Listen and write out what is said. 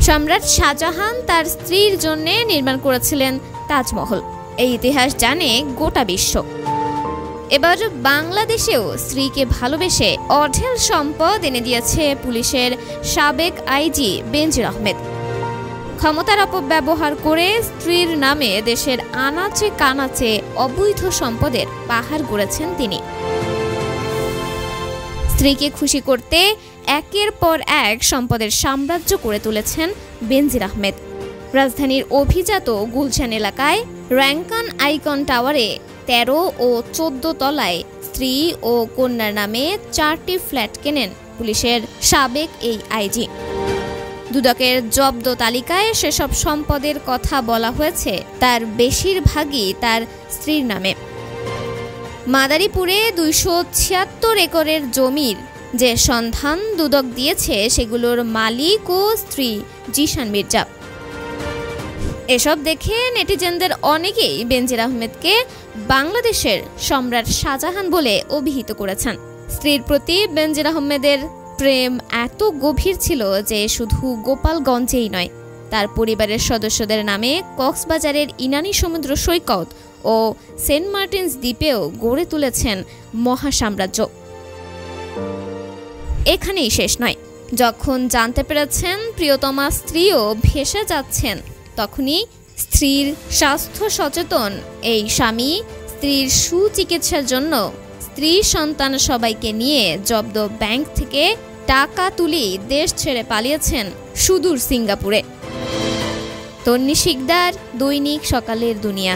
সম্রাট শাহজাহান তার স্ত্রীর জন্য নির্মাণ করেছিলেন তাজমহল। এই ইতিহাস জানে গোটা বিশ্ব। এবার বাংলাদেশেও স্ত্রীকে ভালোবেসে অঢেল সম্পদ এনে দিয়েছে পুলিশের সাবেক আইজি বেনজির আহমেদ। ক্ষমতার অপব্যবহার করে স্ত্রীর নামে দেশের আনাচে কানাচে অবৈধ সম্পদের পাহাড় গড়েছেন তিনি। স্ত্রীকে খুশি করতে একের পর এক সম্পদের সাম্রাজ্য করে তুলেছেন বেনজির আহমেদ। রাজধানীর অভিজাত গুলশান এলাকায় র্যাঙ্কান আইকন টাওয়ারে 13 ও 14 তলায় স্ত্রী ও কন্যার নামে 4টি ফ্ল্যাট কেনেন পুলিশের সাবেক এই আইজি। দুদকের জব্দ তালিকায় সেসব সম্পদের কথা বলা হয়েছে তার বেশিরভাগই তার স্ত্রীর নামে। মাদারীপুরে 276 একরের জমির যে সন্ধান দুদক দিয়েছে সেগুলোর মালিক ও স্ত্রী জিশান মির্জা। এসব দেখে নেটিজেনদের অনেকেই বেনজির আহমেদকে বাংলাদেশের সম্রাট শাহজাহান বলে অভিহিত করেছেন। স্ত্রীর প্রতি বেনজির আহমেদের প্রেম এত গভীর ছিল যে শুধু গোপালগঞ্জেই নয়, তার পরিবারের সদস্যদের নামে কক্সবাজারের ইনানি সমুদ্র সৈকত ও সেন্ট মার্টিনস দ্বীপেও গড়ে তুলেছেন মহাসাম্রাজ্য। এখানেই শেষ নয়। যখন জানতে পেরেছেন প্রিয়তমা স্ত্রীও ভেসে যাচ্ছেন, তখনই স্ত্রীর স্বাস্থ্য সচেতন এই স্বামী স্ত্রীর সুচিকিৎসার জন্য স্ত্রী সন্তান সবাইকে নিয়ে জব্দ ব্যাংক থেকে টাকা তুলে দেশ ছেড়ে পালিয়েছেন সুদূর সিঙ্গাপুরে। তন্নি শিকদার, দৈনিক সকালের দুনিয়া।